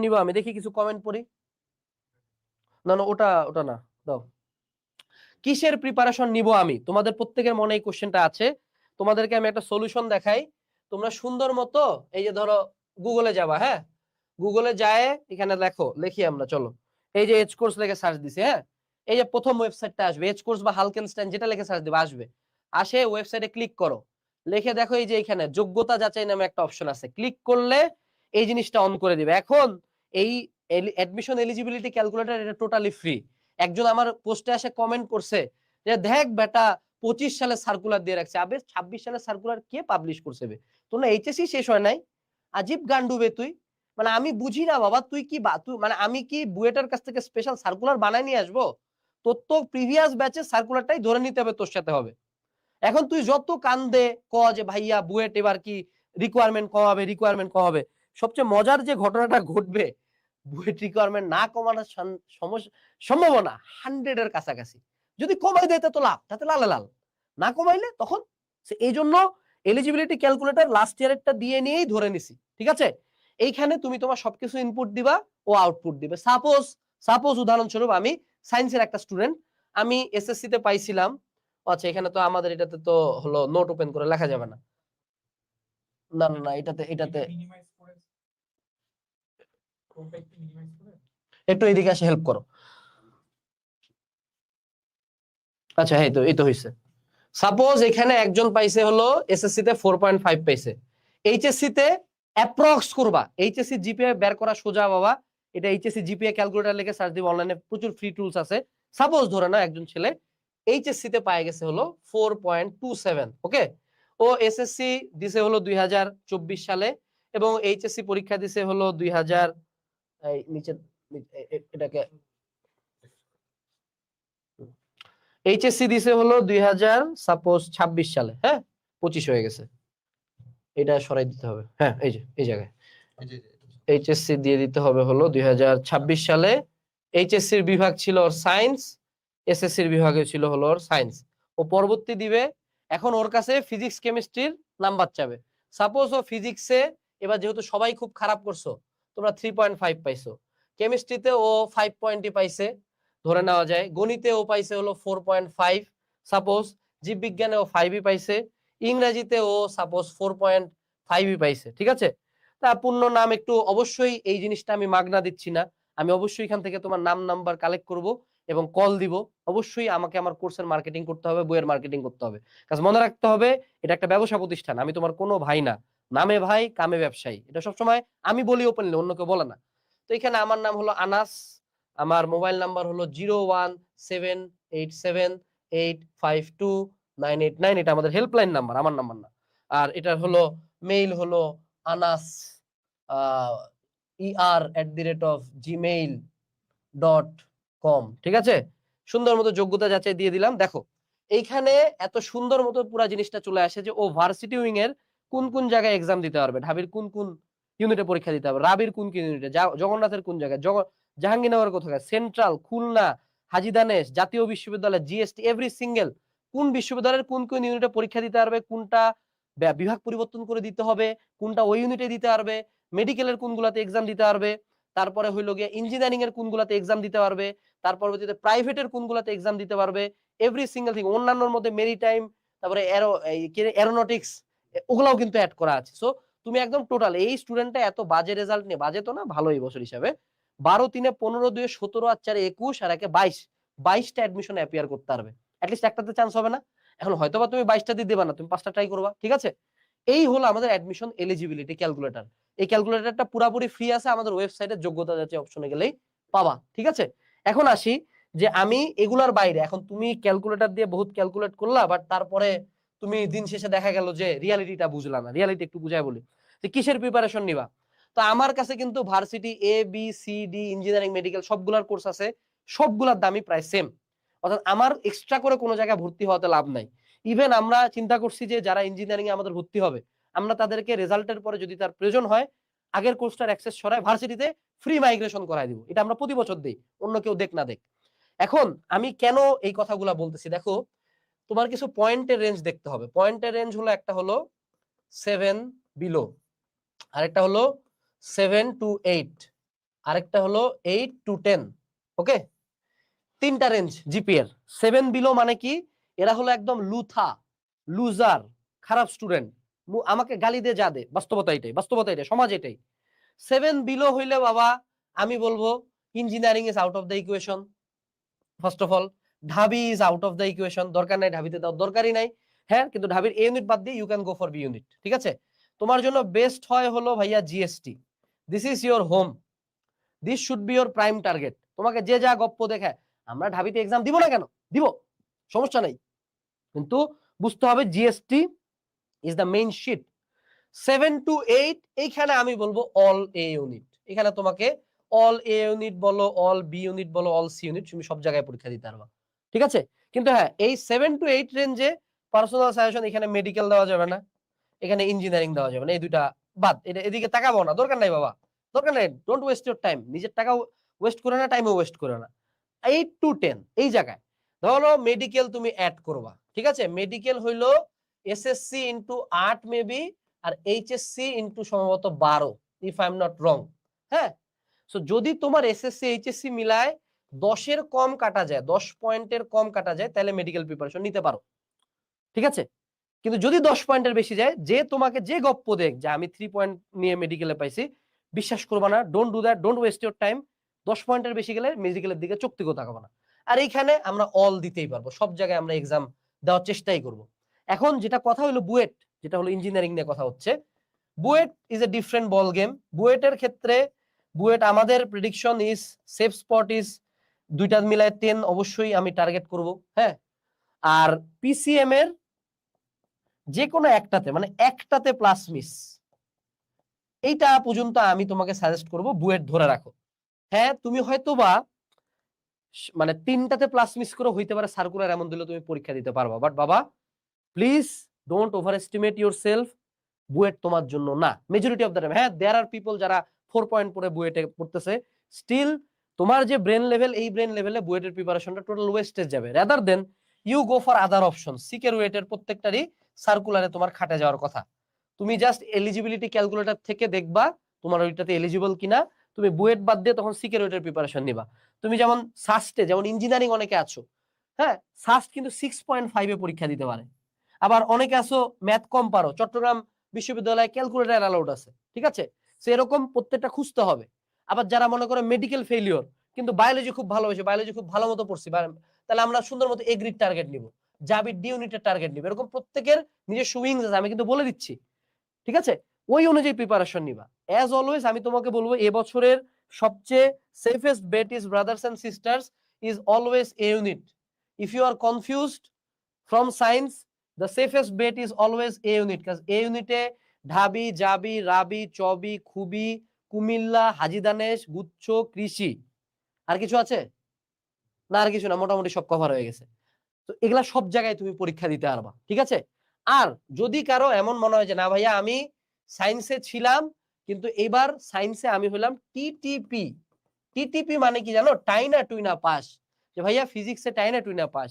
নিব আমি, দেখি কিছু কমেন্ট পড়ি। না না, ওটা ওটা না, দাও। কিসের প্রিপারেশন নিব আমি? তোমাদের প্রত্যেকের মনে এই কোশ্চেনটা আছে। তোমাদেরকে আমি একটা সলিউশন দেখাই। তোমরা সুন্দর মতো এই যে ধরো গুগলে যাবা, হ্যাঁ, গুগলে যায় এখানে লেখো, লিখি আমরা, চলো এই যে এইচ কোর্স লিখে সার্চ দিছি, হ্যাঁ, এই যে প্রথম ওয়েবসাইটটা আসবে এইচ কোর্স বা হালকেনস্টাইন, যেটা লিখে সার্চ দিবে আসবে। আসে ওয়েবসাইটে ক্লিক করো, লিখে দেখো এই যে এখানে যোগ্যতা যাচাই নামে একটা অপশন আছে, ক্লিক করলে এই জিনিসটা অন করে দিবে। এখন এই অ্যাডমিশন এলিজিবিলিটি ক্যালকুলেটর, এটা টোটালি ফ্রি। একজন আমার পোস্টে এসে কমেন্ট করছে যে দেখ বেটা 25 সালে সার্কুলার দিয়ে রাখছে, আবে 26 সালে সার্কুলার কে পাবলিশ করছে? তোর না এইচএসসি শেষ হয় নাই? আজীব গান্ডুবে তুই। মানে আমি বুঝি না বাবা, তুই কি তুই মানে আমি কি বুয়েটার কাছ থেকে স্পেশাল সার্কুলার বানায় নিয়ে আসবো? তোর তো প্রিভিয়াস ব্যাচের সার্কুলারটাই ধরে নিতে হবে, তোর সাথে হবে। এখন তুই যত কান্দে ক যে ভাইয়া বুয়েট এবার কি রিকোয়ারমেন্ট কমাবে, রিকোয়ারমেন্ট কমাবে, সবচেয়ে মজার যে ঘটনাটা ঘটবে, বুয়েট রিকোয়ারমেন্ট না কমানোর সম্ভাবনা 100 এর কাছাকাছি। যদি কমাই দেয় তো লাভ, তাতে লালে লাল। না কমাইলে তখন এই জন্য এলিজিবিলিটি ক্যালকুলেটর লাস্ট ইয়ারেরটা দিয়ে নিয়েই ধরে নিছি, ঠিক আছে? এইখানে তুমি তোমার সবকিছু ইনপুট দিবা, ও আউটপুট দিবে। সাপোজ সাপোজ উদাহরণস্বরূপ আমি সায়েন্সের একটা স্টুডেন্ট, আমি এসএসসি তে পাইছিলাম, আচ্ছা এখানে তো আমাদের এটাতে তো হলো নোট ওপেন করে লেখা যাবে না, না না না, এটাতে এটাতে একটু এদিকে এসে হেল্প করো। আচ্ছা এই তো হইছে। সাপোজ এখানে একজন পাইছে হলো এসএসসি তে 4.5 পাইছে, এইচএসসি তে অ্যাপ্রক্স করবা, এইচএসসি জিপিএ বের করা সোজা বাবা। এটা এইচএসসি জিপিএ ক্যালকুলেটর লিখে সার্চ দিবা, অনলাইনে প্রচুর ফ্রি টুলস আছে। সাপোজ ধরে না একজন ছেলে এইচএসসি তে পায় গেছে হলো 4.27, ওকে, ও এসএসসি দিছে হলো 2024 সালে এবং এইচএসসি পরীক্ষা দিছে হলো 2000, নিচে এটাকে এইচএসসি দিছে হলো 2026 সালে, হ্যাঁ 25 হয়ে গেছে, এটা সরাই দিতে হবে, হ্যাঁ এই যে এই জায়গায় এইচএসসি দিয়ে দিতে হবে হলো 2026 সালে। এইচএসসির বিভাগ ছিল ওর সায়েন্স, এসএসসির বিভাগে ছিল হলো ওর সায়েন্স। ও পরবর্তী দিবে, এখন ওর কাছে ফিজিক্স কেমিস্ট্রির নাম্বার চাবে। সাপোজ ও ফিজিক্সে এবার যেহেতু সবাই খুব খারাপ করছো, তোমরা 3.5 পাইছো, কেমিস্ট্রিতে ও 5 পয়েন্টই পাইছে ধরে নেওয়া যায়, গণিতে ও পাইছে হলো 4.5 সাপোজ, জীববিজ্ঞানে ও 5ই পাইছে, ইংরেজিতে ও সাপোজ 4.5ই পাইছে, ঠিক আছে? তা পূর্ণ নাম একটু, অবশ্যই এই জিনিসটা আমি মাগনা দিচ্ছি না, আমি অবশ্যই এখান থেকে তোমার নাম নাম্বার কালেক্ট করব এবং কল দিব। অবশ্যই আমাকে আমার কোর্সের মার্কেটিং করতে হবে, বইয়ের মার্কেটিং করতে হবে, কারণ মনে রাখতে হবে এটা একটা ব্যবসা প্রতিষ্ঠান, আমি তোমার কোনো ভাই না, নামে ভাই কামে ব্যবসায়ী, এটা সবসময় আমি বলি ওপেনলি, অন্য কেউ বলে না। তো এখানে আমার নাম হলো আনাস, আমার মোবাইল নাম্বার হলো 01787852989, এটা আমাদের হেল্পলাইন নাম্বার, আমার নাম্বার না। আর এটা হলো মেইল হলো anas@gmail.com, ঠিক আছে? সুন্দর মতো যোগ্যতা যাচাই দিয়ে দিলাম। দেখো এইখানে এত সুন্দর মতো পুরো জিনিসটা চলে আসে যে ও ভার্সিটি উইং এর কোন কোন জায়গায় এক্সাম দিতে পারবে, ঢাবির কোন কোন ইউনিটে পরীক্ষা দিতে হবে, রাবির কোন কোন ইউনিটে, জগন্নাথের কোন জায়গায়, জাহাঙ্গীরনগরের কোথায়, সেন্ট্রাল, খুলনা, হাজী দানেশ, জাতীয় বিশ্ববিদ্যালয়, জিএসটি, এভরি সিঙ্গেল কোন বিশ্ববিদ্যালয়ের কোন কোন ইউনিটে পরীক্ষা দিতে পারবে, কোনটা বিভাগ পরিবর্তন করে দিতে হবে, কোনটা ওই ইউনিটে দিতে পারবে, মেডিকেলের কোনগুলাতে এক্সাম দিতে পারবে, তারপরে হইলো গিয়ে ইঞ্জিনিয়ারিং এর কোনগুলাতে এক্সাম দিতে পারবে, তার পরবর্তীতে প্রাইভেটের কোনগুলাতে এক্সাম দিতে পারবে, এভরি সিঙ্গেল থিং, অন্যান্যর মধ্যে মেরিটাইম, তারপরে এরোনটিক্স, ওগুলাও কিন্তু অ্যাড করা আছে। সো তুমি একদম টোটাল এই স্টুডেন্টটা এত বাজে রেজাল্ট নিয়ে, বাজে তো না ভালোই বছর হিসাবে, 12-3-15-2-17 আর 4-21 আর 1-22, 22টা অ্যাডমিশন অ্যাপিয়ার করতে পারবে, অ্যাটলিস্ট একটাতে চান্স হবে না? এখন হয়তোবা তুমি 22টা দিয়ে দেবা না, তুমি 5টা ট্রাই করবা, ঠিক আছে? এই হলো আমাদের অ্যাডমিশন এলিজিবিলিটি ক্যালকুলেটর। এই ক্যালকুলেটরটা পুরোপুরি ফ্রি আছে, আমাদের ওয়েবসাইটে যোগ্যতা যাচাই অপশনে গেলেই পাবা, ঠিক আছে? এখন আসি যে আমি এগুলার বাইরে, এখন তুমি ক্যালকুলেটর দিয়ে বহুত ক্যালকুলেট করলা, বাট তারপরে তুমি দিন শেষে দেখা গেল যে রিয়ালিটিটা বুঝলা না। রিয়ালিটি একটু বুঝাই বলি, যে কিসের প্রিপারেশন নিবা। তো আমার কাছে কিন্তু ভার্সিটি ABCD ইঞ্জিনিয়ারিং মেডিকেল সবগুলার কোর্স আছে, সবগুলার দামই প্রায় সেম, অর্থাৎ আমার এক্সট্রা করে কোনো জায়গায় ভর্তি হওয়াতে লাভ নাই। ইভেন আমরা চিন্তা করছি যে যারা ইঞ্জিনিয়ারিং এ আমাদের ভর্তি হবে, আমরা তাদেরকে রেজাল্টের পরে যদি তার প্রয়োজন হয় আগের কোর্সটার অ্যাক্সেস সরায় ভার্সিটিতে ফ্রি মাইগ্রেশন করাই দিব, এটা আমরা প্রতি বছর দেই, অন্য কেউ দেখ না দেখ। এখন আমি কেন এই কথাগুলা বলতেছি, দেখো তোমার কিছু পয়েন্টের রেঞ্জ দেখতে হবে। পয়েন্টের রেঞ্জ হলো, একটা হলো 7 বিলো, আরেকটা হলো 7 to 8, আরেকটা হলো 8 to 10। ওকে, তিনটা রেঞ্জ জিপিএ এর। 7 বিলো মানে কি, এরা হলো একদম লুথা, লুজার, খারাপ স্টুডেন্ট, আমাকে গালি দিয়ে যা দে, বাস্তবতা এটাই, বাস্তবতা এটাই, সমাজ এটাই। 7 বিলো হইলে বাবা আমি বলবো engineering is out of the equation. First of all Dhabi is out of the equation, দরকার নাই ঢাবিতে দাও, দরকারই নাই। হ্যাঁ, কিন্তু ঢাবির এ ইউনিট বাদ দিয়ে you can go for B unit. ঠিক আছে, তোমার জন্য বেস্ট হয় হলো ভাইয়া GST. This is your home, this should be your prime target. তোমাকে যে যা গপ্প দেখায় আমরা ঢাবিতে এক্সাম দিব না কেন, দিব, সমস্যা নাই, কিন্তু বুঝতে হবে GST is the main sheet. 7 to 8 এইখানে আমি বলবো অল এ ইউনিট। এখানে তোমাকে অল এ ইউনিট বলো, অল বি ইউনিট বলো, অল সি ইউনিট, তুমি সব জায়গায় পরীক্ষা দিতে পারবা। ঠিক আছে, কিন্তু হ্যাঁ এই 7 to 8 রেঞ্জে পার্সোনাল সাজেশন, এখানে মেডিকেল দেওয়া যাবে না, এখানে ইঞ্জিনিয়ারিং দেওয়া যাবে না, এই দুইটা বাদ। এটা এদিকে তাকাবো না, দরকার নাই বাবা, দরকার নাই, ডোন্ট ওয়েস্ট ইউর টাইম, নিজের টাকা ওয়েস্ট করে না, টাইমও ওয়েস্ট করে না। 8 to 10 এই জায়গায় ধরো মেডিকেল তুমি অ্যাড করবা। ঠিক আছে, মেডিকেল হইলো এসএসসি ইন্টু 8 মেবি, আর এইচএসসি ইন্টু সম্ভবত 12, if I am not wrong. হ্যাঁ, সো যদি তোমার এসএসসি এইচএসসি মিলায় 10-এর কম কাটা যায়, 10 পয়েন্টের কম কাটা যায়, তাহলে মেডিকেল প্রিপারেশন নিতে পারো। ঠিক আছে, কিন্তু যদি 10 পয়েন্টের বেশি যায়, যে তোমাকে যে গপ্প দেখ যে আমি 3 পয়েন্ট নিয়ে মেডিকেলে পাইছি, বিশ্বাস করবা না, don't do that, don't waste your time. 10 পয়েন্টের বেশি গেলে মেডিকেলের দিকে চোখ থেকেও তাকাবো না। আর এইখানে আমরা অল দিতেই পারবো, সব জায়গায় আমরা এক্সাম দেওয়ার চেষ্টাই করব। এখন যেটা কথা হলো বুয়েট, যেটা হলো ইঞ্জিনিয়ারিং নিয়ে কথা হচ্ছে, BUET is a different ball game. বুয়েটের ক্ষেত্রে বুয়েট আমাদের prediction is safe spot is দুইটা মিলায় 10 অবশ্যই আমি টার্গেট করব। হ্যাঁ, আর পিসিএম এর যে কোনো একটাতে, মানে একটাতে প্লাস মিস, এইটা পর্যন্ত আমি তোমাকে সাজেস্ট করব বুয়েট ধরে রাখো। হ্যাঁ, তুমি হয়তো বা মানে 3টাতে প্লাস মিস করে হইতে পারে সার্কুলার এমন দিলে তুমি পরীক্ষা দিতে পারবা, বাট বাবা please don't over estimate your self. BUET তোমার জন্য না মেজরিটি অফ দ্য টাইম। হ্যাঁ, দেয়ার আর পিপল যারা 4 পয়েন্ট পরে বুয়েটে পড়তেছে, স্টিল তোমার যে ব্রেন লেভেল, এই ব্রেন লেভেলে বুয়েটের প্রিপারেশনটা টোটাল ওয়েস্টেজ যাবে, rather than you go for other option. সিকের ওয়েটের প্রত্যেকটারই সার্কুলারে তোমার খাটে যাওয়ার কথা, তুমি জাস্ট এলিজিবিলিটি ক্যালকুলেটর থেকে দেখবা তোমার ওইটাতে এলিজিবল কিনা, তুমি বুয়েট বাদ দিয়ে তখন সিকের ওয়েটের প্রিপারেশন নিবা। তুমি যেমন সাস্টে, যেমন ইঞ্জিনিয়ারিং অনেকে আছো, হ্যাঁ সাস্ট কিন্তু 6.5 পরীক্ষা দিতে পারে। আবার অনেকে আছো ম্যাথ কম পারো, চট্টগ্রাম বিশ্ববিদ্যালয়ে ক্যালকুলেটর অ্যালাউড আছে। ঠিক আছে, সেরকম প্রত্যেকটা খুঁজতে হবে। আবার যারা মনে করে মেডিকেল ফেলিওর কিন্তু বায়োলজি খুব ভালোবাসে, বায়োলজি খুব ভালো মতো পড়ছি, তাহলে আমরা সুন্দর মতো এগ্রিড টার্গেট নিব, জাবির ডি ইউনিটের টার্গেট নিব। এরকম প্রত্যেকের নিজস্ব উইংস আছে, আমি কিন্তু বলে দিচ্ছি। ঠিক আছে, ওই অনুযায়ী প্রিপারেশন নিবা। অ্যাজ অলওয়েজ আমি তোমাকে বলবো এবছরের সবচেয়ে safest bet is brothers and sisters is always A unit. If you are confused from science, the safest bet is always A unit, because A unit এ ঢাবি, জাবি, রাবি, চবি, খুবি, কুমিল্লা, হাজীদানেশ, গুচ্ছ, কৃষি, আর কিছু আছে না? আর কিছু না, মোটামুটি সব কভার হয়ে গেছে। তো এগুলা সব জায়গায় তুমি পরীক্ষা দিতে পারবা। ঠিক আছে, আর যদি কারো এমন মনে হয় যে না ভাইয়া আমি সায়েন্সে ছিলাম কিন্তু এবার সায়েন্সে আমি হলাম টিটিপি। টিটিপি মানে কি জানো? টাইনা টুইনা পাস। যে ভাইয়া ফিজিক্সে টাইনা টুইনা পাস,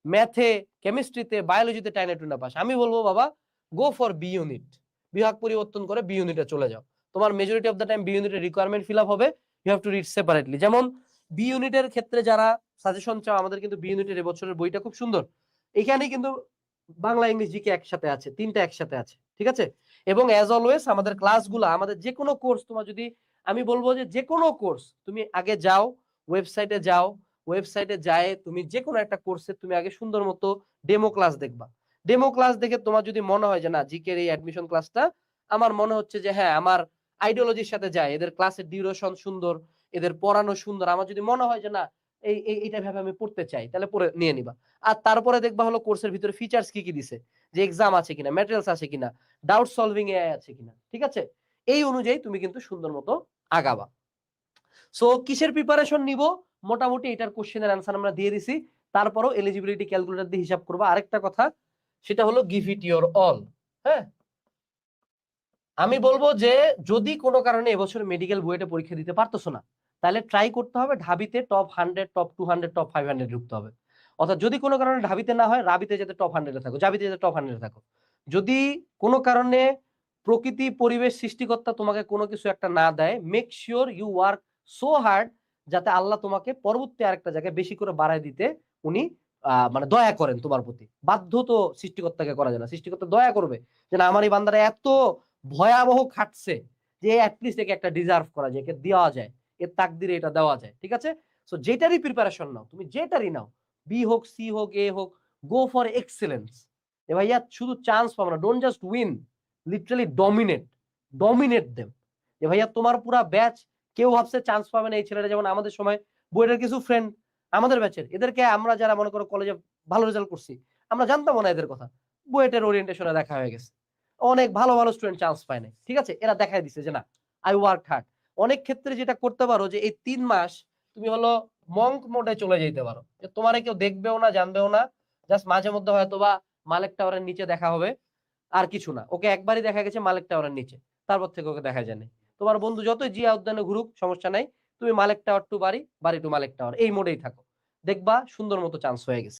ম্যাথে, কেমিস্ট্রিতে, বায়োলজিতে টাইনা টুইনা পাস, আমি বলবো বাবা গো ফর বি ইউনিট, বিভাগ পরিবর্তন করে বি ইউনিটে চলে যাও। তোমার majority of the time B ইউনিটের রিকোয়ারমেন্ট ফিল আপ হবে, you have to read separately. যেমন বি ইউনিটের ক্ষেত্রে যারা সাজেশন চাও, আমাদের কিন্তু বি ইউনিটের এবছরের বইটা খুব সুন্দর। এখানে কিন্তু বাংলা ইংলিশ জিকে একসাথে আছে, তিনটা একসাথে আছে। ঠিক আছে, এবং অ্যাজ অলওয়েজ আমাদের ক্লাসগুলো, আমাদের যে কোনো কোর্স, তোমার যদি আমি বলবো যে কোনো কোর্স তুমি আগে যাও, ওয়েবসাইটে যাও, ওয়েবসাইটে যায় তুমি যে কোনো একটা কোর্সে তুমি আগে সুন্দর মতো ডেমো ক্লাস দেখবা। ডেমো ক্লাস দেখে তোমার যদি মনে হয় যে না জিকের এই অ্যাডমিশন ক্লাসটা আমার মনে হচ্ছে যে হ্যাঁ আমার আইডিওলজির সাথে যায়, এদের ক্লাসের ডিউরেশন সুন্দর, এদের পড়ানো সুন্দর, আমার যদি মনে হয় যে না এইটা ভাবে আমি পড়তে চাই, তাহলে পড়ে নিয়ে নিবা। আর তারপরে দেখবা হলো কোর্সের ভিতরে ফিচার্স কি কি দিছে, যে এক্সাম আছে কিনা, ম্যাটেরিয়ালস আছে কিনা, ডাউট সলভিং এআই আছে কিনা। ঠিক আছে, এই অনুযায়ী তুমি কিন্তু সুন্দর মতো আগাবা। সো কিসের প্রিপারেশন নিব, মোটামুটি এটার কোশ্চেনের অ্যান্সার আমরা দিয়ে দিছি, তারপরও এলিজিবিলিটি ক্যালকুলেটর দিয়ে হিসাব করবা। আরেকটা কথা, সেটা হলো গিভ ইট ইওর অল। হ্যাঁ, আমি বলবো যে যদি কোনো কারণে এবছর মেডিকেল বুয়েটে পরীক্ষা দিতে পারতেছো না, তাহলে ট্রাই করতে হবে ঢাবিতে টপ 100, টপ 200, টপ 500 ঢুকতে হবে। অর্থাৎ যদি কোনো কারণে ঢাবিতে না হয়, রাবিতে যাতে টপ 100 থাকো, জাবিতে যাতে টপ 100 থাকো। যদি কোনো কারণে প্রকৃতি, পরিবেশ, সৃষ্টিকর্তা তোমাকে কোনো কিছু একটা না দেয়, make sure you work so hard, যাতে আল্লাহ তোমাকে পরবর্তী আরেকটা জায়গায় বেশি করে বাড়ায় দিতে উনি মানে দয়া করেন তোমার প্রতি। বাধ্য তো সৃষ্টিকর্তাকে করা যায় না, সৃষ্টিকর্তা দয়া করবে যে না আমার এই বান্দারা এত ভয়াবহ খাটছে যে অ্যাটলিস্ট একে একটা ডিজার্ভ করা যায়, একে দেওয়া যায়, এর তাকদিরে এটা দেওয়া যায়। ঠিক আছে, সো যেটারই প্রিপারেশন নাও, তুমি যেটারই নাও, বি হোক, সি হোক, এ হোক, গো ফর এক্সেলেন্স। এ ভাইয়া শুধু চান্স পাবো না, don't just win, literally dominate, dominate them. যে ভাইয়া তোমার পুরা ব্যাচ কেউ ভাবছে চান্স পাবে না, এই ছেলেটা যেমন আমাদের সময় বইয়ের কিছু ফ্রেন্ড আমাদের ব্যাচের, এদেরকে আমরা যারা মনে করো কলেজে ভালো রেজাল্ট করছি, আমরা জানতাম না এদের কথা, বুয়েটের ওরিয়েন্টেশনে দেখা হয়ে গেছে, অনেক ভালো ভালো স্টুডেন্ট চান্স পায় না। ঠিক আছে, এরা দেখাই দিচ্ছে যে না আই ওয়ার্ক হার্ড। অনেক ক্ষেত্রে যেটা করতে পারো যে এই 3 মাস তুমি হলো মঙ্ক মোডে চলে যেতে পারো, যে তোমার কেউ দেখবেও না, জানবেও না, জাস্ট মাঝে মধ্যে হয়তো বা মালিক টাওয়ারের নিচে দেখা হবে, আর কিছু না। ওকে একবারই দেখা গেছে মালিক টাওয়ারের নিচে, তারপর থেকে ওকে দেখা যায়নি। তোমার বন্ধু যতই জিয়া উদ্যানে ঘুরুক সমস্যা নাই, তুমি মালিক টাওয়ার টু বাড়ি, বাড়ি টু মালিক টাওয়ার, এই মোডেই থাকো, দেখবা সুন্দর মতো চান্স হয়ে গেছে।